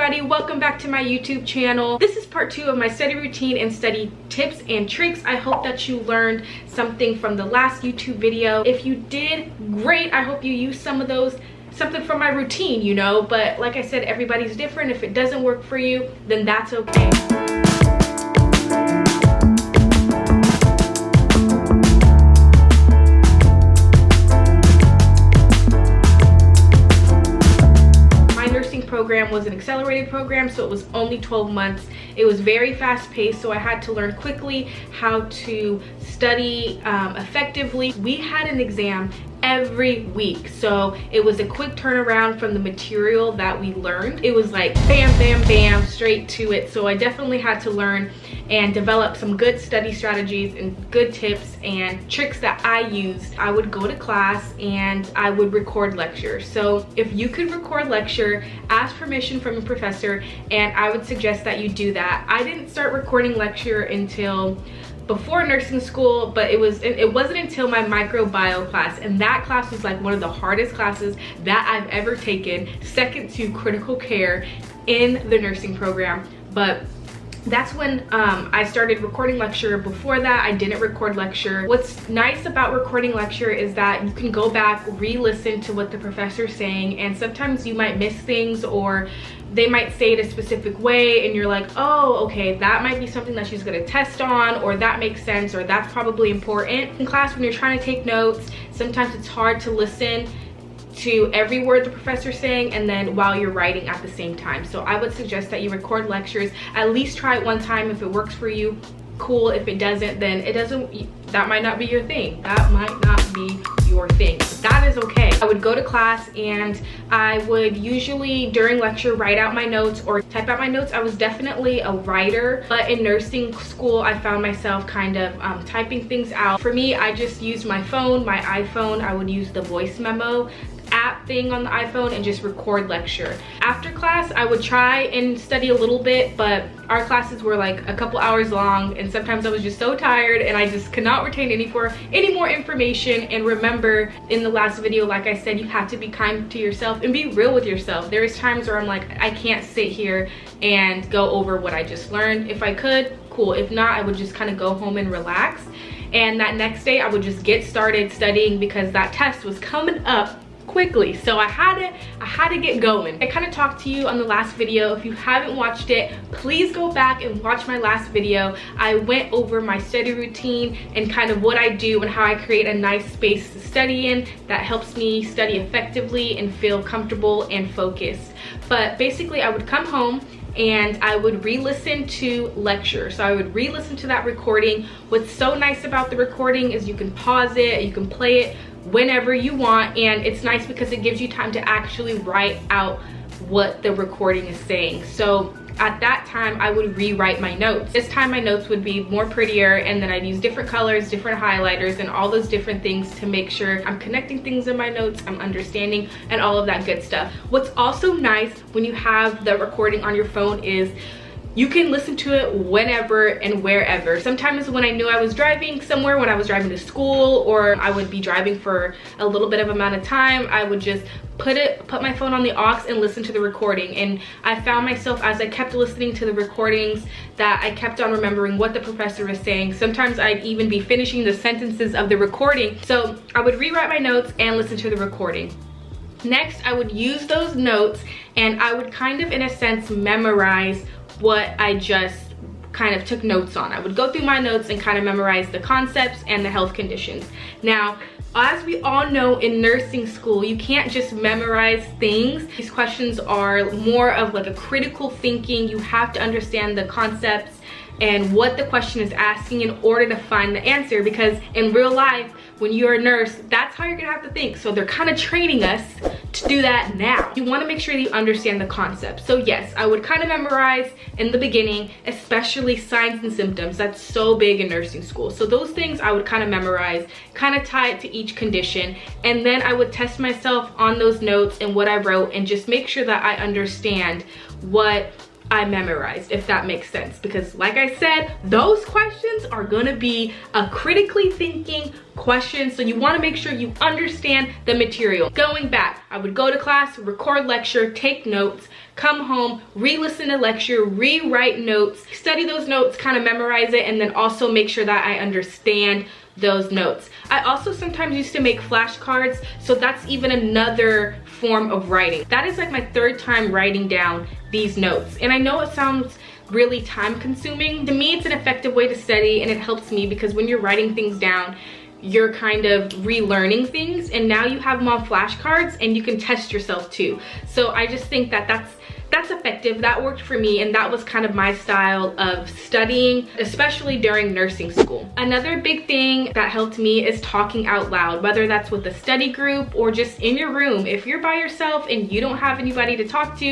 everybody, welcome back to my YouTube channel. This is part 2 of my study routine and study tips and tricks. I hope that you learned something from the last YouTube video. If you did, great. I hope you used some of those, something from my routine, you know, but like I said, everybody's different. If it doesn't work for you, then that's okay. Program was an accelerated program, so it was only 12 months. It was very fast paced, so I had to learn quickly how to study effectively. We had an exam every week, so it was a quick turnaround from the material that we learned. It was like bam bam bam, straight to it. So I definitely had to learn and develop some good study strategies and good tips and tricks that I used. I would go to class and I would record lecture. So if you could record lecture, ask permission from a professor, and I would suggest that you do that. I didn't start recording lecture until before nursing school, but it wasn't until my microbiome class, and that class was like one of the hardest classes that I've ever taken, second to critical care in the nursing program. But that's when I started recording lecture. Before that, I didn't record lecture. What's nice about recording lecture is that you can go back, re-listen to what the professor's saying, and sometimes you might miss things, or they might say it a specific way and you're like, oh, okay, that might be something that she's gonna test on, or that makes sense, or that's probably important. In class, when you're trying to take notes, sometimes it's hard to listen to every word the professor's saying and then while you're writing at the same time. So I would suggest that you record lectures. At least try it one time. If it works for you, cool. If it doesn't, then it doesn't, that might not be your thing. That might not be your thing. But that is okay. I would go to class and I would usually during lecture write out my notes or type out my notes. I was definitely a writer, but in nursing school I found myself kind of typing things out. For me, I just used my phone, my iPhone. I would use the voice memo app thing on the iPhone and just record lecture. After class, I would try and study a little bit, but our classes were like a couple hours long, and sometimes I was just so tired and I just could not retain any more information. And remember, in the last video, like I said, you have to be kind to yourself and be real with yourself. There is times where I'm like, I can't sit here and go over what I just learned. If I could, cool. If not, I would just kind of go home and relax. And that next day I would just get started studying because that test was coming up quickly, so I had to get going. I kind of talked to you on the last video. If you haven't watched it, please go back and watch my last video. I went over my study routine and kind of what I do and how I create a nice space to study in that helps me study effectively and feel comfortable and focused. But basically, I would come home and I would re-listen to lecture. So I would re-listen to that recording. What's so nice about the recording is you can pause it, you can play it whenever you want, and it's nice because it gives you time to actually write out what the recording is saying. So at that time, I would rewrite my notes. This time my notes would be more prettier, and then I'd use different colors, different highlighters, and all those different things to make sure I'm connecting things in my notes, I'm understanding, and all of that good stuff. What's also nice when you have the recording on your phone is you can listen to it whenever and wherever. Sometimes when I knew I was driving somewhere, when I was driving to school, or I would be driving for a little bit of amount of time, I would just put my phone on the aux and listen to the recording. And I found myself, as I kept listening to the recordings, that I kept on remembering what the professor was saying. Sometimes I'd even be finishing the sentences of the recording. So I would rewrite my notes and listen to the recording. Next, I would use those notes and I would kind of, in a sense, memorize what I just kind of took notes on. I would go through my notes and kind of memorize the concepts and the health conditions. Now, as we all know, in nursing school, you can't just memorize things. These questions are more of like a critical thinking. You have to understand the concepts and what the question is asking in order to find the answer, because in real life, when you're a nurse, that's how you're gonna have to think. So they're kind of training us to do that now. You want to make sure that you understand the concept. So yes, I would kind of memorize in the beginning, especially signs and symptoms. That's so big in nursing school. So those things I would kind of memorize, kind of tie it to each condition, and then I would test myself on those notes and what I wrote and just make sure that I understand what I memorized, if that makes sense. Because like I said, those questions are gonna be a critically thinking question, so you want to make sure you understand the material. Going back, I would go to class, record lecture, take notes, come home, re-listen to lecture, rewrite notes, study those notes, kind of memorize it, and then also make sure that I understand those notes. I also sometimes used to make flashcards, so that's even another form of writing. That is like my third time writing down these notes. And I know it sounds really time consuming. To me, it's an effective way to study, and it helps me because when you're writing things down, you're kind of relearning things, and now you have them on flashcards and you can test yourself too. So I just think that that's effective. That worked for me, and that was kind of my style of studying, especially during nursing school. Another big thing that helped me is talking out loud, whether that's with a study group or just in your room. If you're by yourself and you don't have anybody to talk to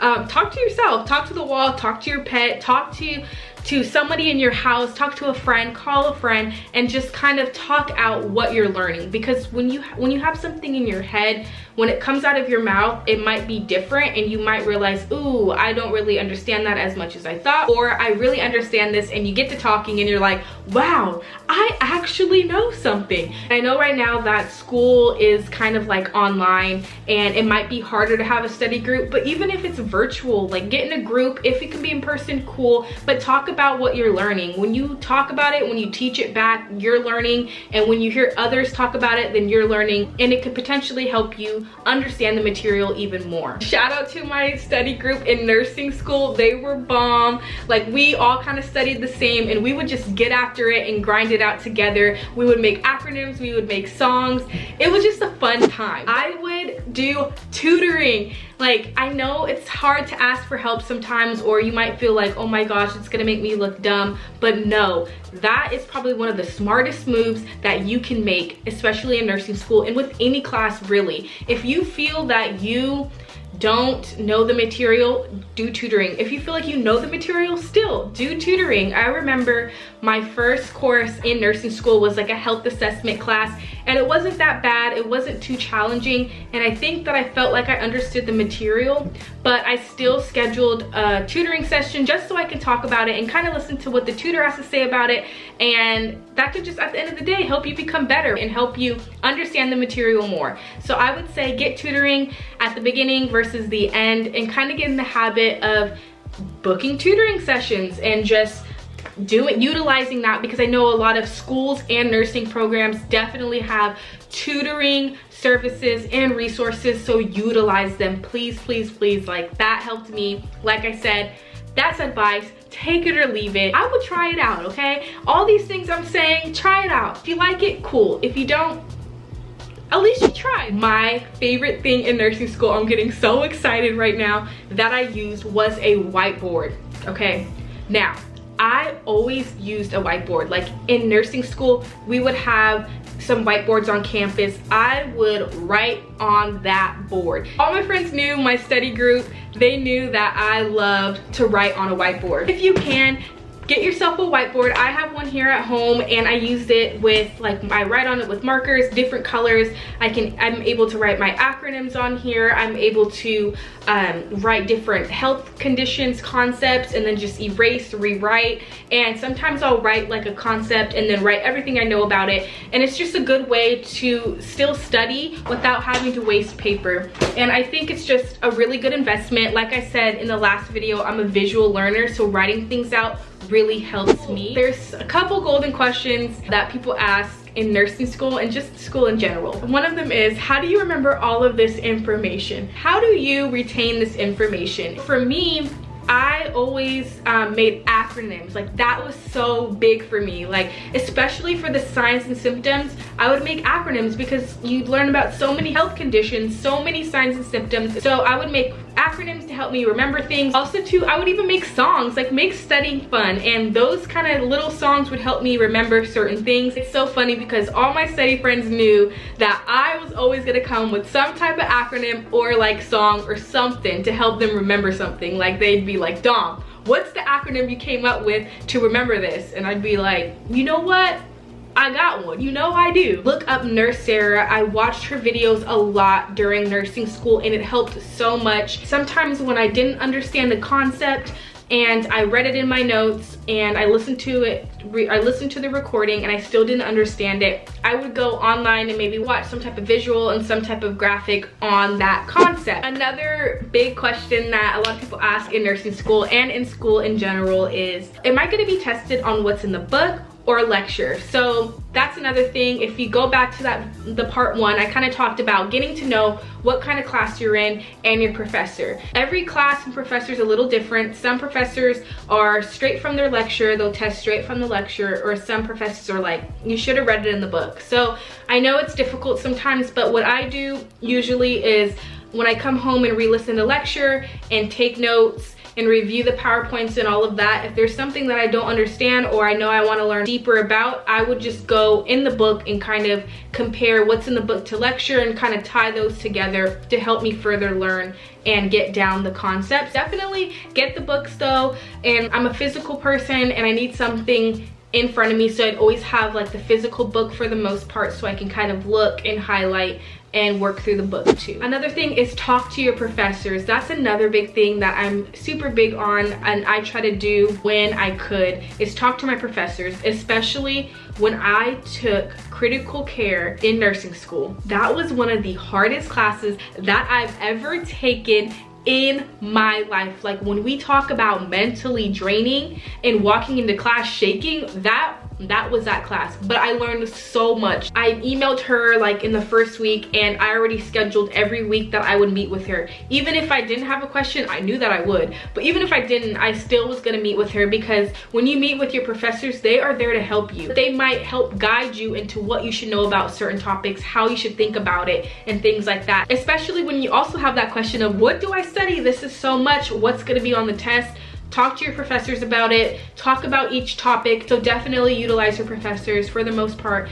yourself, talk to the wall, talk to your pet, talk to somebody in your house, talk to a friend, call a friend, and just kind of talk out what you're learning. Because when you have something in your head, when it comes out of your mouth, it might be different, and you might realize, ooh, I don't really understand that as much as I thought, or I really understand this, and you get to talking and you're like, wow, I actually know something. And I know right now that school is kind of like online, and it might be harder to have a study group, but even if it's virtual, like get in a group. If it can be in person, cool, but talk about what you're learning. When you talk about it, when you teach it back, you're learning, and when you hear others talk about it, then you're learning, and it could potentially help you understand the material even more. Shout out to my study group in nursing school. They were bomb. Like, we all kind of studied the same, and we would just get after it and grind it out together. We would make acronyms, we would make songs. It was just a fun time. I would do tutoring. Like, I know it's hard to ask for help sometimes, or you might feel like, oh my gosh, it's gonna make me look dumb, but no, that is probably one of the smartest moves that you can make, especially in nursing school and with any class really. If you feel that you don't know the material, do tutoring. If you feel like you know the material, still do tutoring. I remember my first course in nursing school was like a health assessment class, and it wasn't that bad, it wasn't too challenging, and I think that I felt like I understood the material, but I still scheduled a tutoring session just so I could talk about it and kind of listen to what the tutor has to say about it, and that could just, at the end of the day, help you become better and help you understand the material more. So I would say get tutoring at the beginning versus the end, and kind of get in the habit of booking tutoring sessions and just utilizing that, because I know a lot of schools and nursing programs definitely have tutoring services and resources, so utilize them, please, please, please. Like, that helped me. Like I said, that's advice, take it or leave it. I would try it out, okay? All these things I'm saying, try it out. If you like it, cool. If you don't, at least you tried. My favorite thing in nursing school, I'm getting so excited right now, that I used was a whiteboard, okay? Now, I always used a whiteboard. Like, in nursing school, we would have some whiteboards on campus. I would write on that board. All my friends knew, my study group, they knew that I loved to write on a whiteboard. If you can, get yourself a whiteboard. I have one here at home, and I used it with, like, I write on it with markers, different colors. I'm able to write my acronyms on here. I'm able to write different health conditions, concepts, and then just erase, rewrite. And sometimes I'll write like a concept and then write everything I know about it. And it's just a good way to still study without having to waste paper. And I think it's just a really good investment. Like I said in the last video, I'm a visual learner, so writing things out really helps me. There's a couple golden questions that people ask in nursing school and just school in general. One of them is, how do you remember all of this information? How do you retain this information? For me, I always made acronyms. Like, that was so big for me. Like, especially for the signs and symptoms, I would make acronyms because you'd learn about so many health conditions, so many signs and symptoms. So I would make acronyms to help me remember things. Also too, I would even make songs, like make studying fun, and those kind of little songs would help me remember certain things. It's so funny because all my study friends knew that I was always gonna come with some type of acronym or like song or something to help them remember something. Like, they'd be like, Dom, what's the acronym you came up with to remember this? And I'd be like, you know what? I got one, you know I do. Look up Nurse Sarah. I watched her videos a lot during nursing school and it helped so much. Sometimes when I didn't understand the concept, and I read it in my notes and I listened to it, I listened to the recording and I still didn't understand it, I would go online and maybe watch some type of visual and some type of graphic on that concept. Another big question that a lot of people ask in nursing school and in school in general is, am I going to be tested on what's in the book or lecture? So that's another thing. If you go back to the part 1, I kind of talked about getting to know what kind of class you're in and your professor. Every class and professor is a little different. Some professors are straight from their lecture, they'll test straight from the lecture, or some professors are like, you should have read it in the book. So I know it's difficult sometimes, but what I do usually is when I come home and re-listen to lecture and take notes and review the PowerPoints and all of that, if there's something that I don't understand or I know I want to learn deeper about, I would just go in the book and kind of compare what's in the book to lecture and kind of tie those together to help me further learn and get down the concepts. Definitely get the books though, and I'm a physical person and I need something in front of me, so I'd always have like the physical book for the most part so I can kind of look and highlight and work through the book too. Another thing is talk to your professors. That's another big thing that I'm super big on and I try to do when I could, is talk to my professors, especially when I took critical care in nursing school. That was one of the hardest classes that I've ever taken in my life. Like when we talk about mentally draining and walking into class shaking, that was that class. But I learned so much. I emailed her like in the first week and I already scheduled every week that I would meet with her. Even if I didn't have a question, I knew that I would, but even if I didn't, I still was gonna meet with her, because when you meet with your professors, they are there to help you. They might help guide you into what you should know about certain topics, how you should think about it, and things like that. Especially when you also have that question of, what do I study? This is so much, what's gonna be on the test? Talk to your professors about it, talk about each topic. So definitely utilize your professors. For the most part,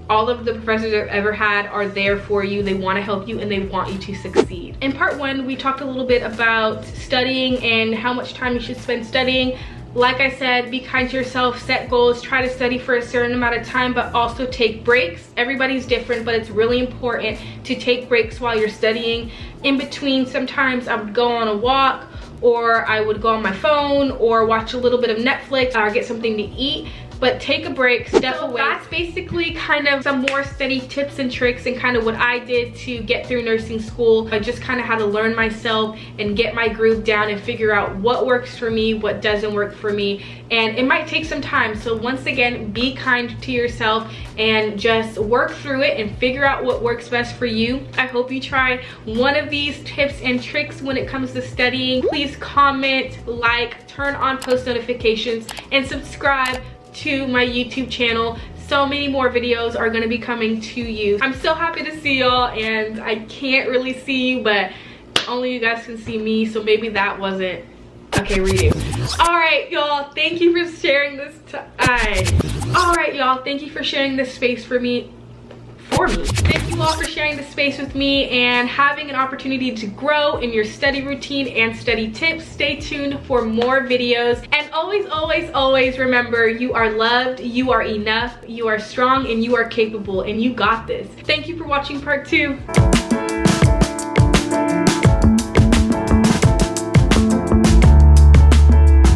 all of the professors I've ever had are there for you. They want to help you and they want you to succeed. In part 1, we talked a little bit about studying and how much time you should spend studying. Like I said, be kind to yourself, set goals, try to study for a certain amount of time, but also take breaks. Everybody's different, but it's really important to take breaks while you're studying. In between, sometimes I would go on a walk, or I would go on my phone or watch a little bit of Netflix or get something to eat. But take a break, step away. That's basically kind of some more study tips and tricks and kind of what I did to get through nursing school. I just kind of had to learn myself and get my groove down and figure out what works for me, what doesn't work for me. And it might take some time. So once again, be kind to yourself and just work through it and figure out what works best for you. I hope you try one of these tips and tricks when it comes to studying. Please comment, like, turn on post notifications, and subscribe to my YouTube channel. So many more videos are gonna be coming to you. I'm so happy to see y'all, and I can't really see you, but only you guys can see me, so maybe that wasn't okay. Redo. All right, y'all, thank you for sharing this all right, y'all, thank you for sharing this space for me. Thank you all for sharing this space with me and having an opportunity to grow in your study routine and study tips. Stay tuned for more videos, and always remember, you are loved, you are enough, you are strong, and you are capable, and you got this. Thank you for watching part 2.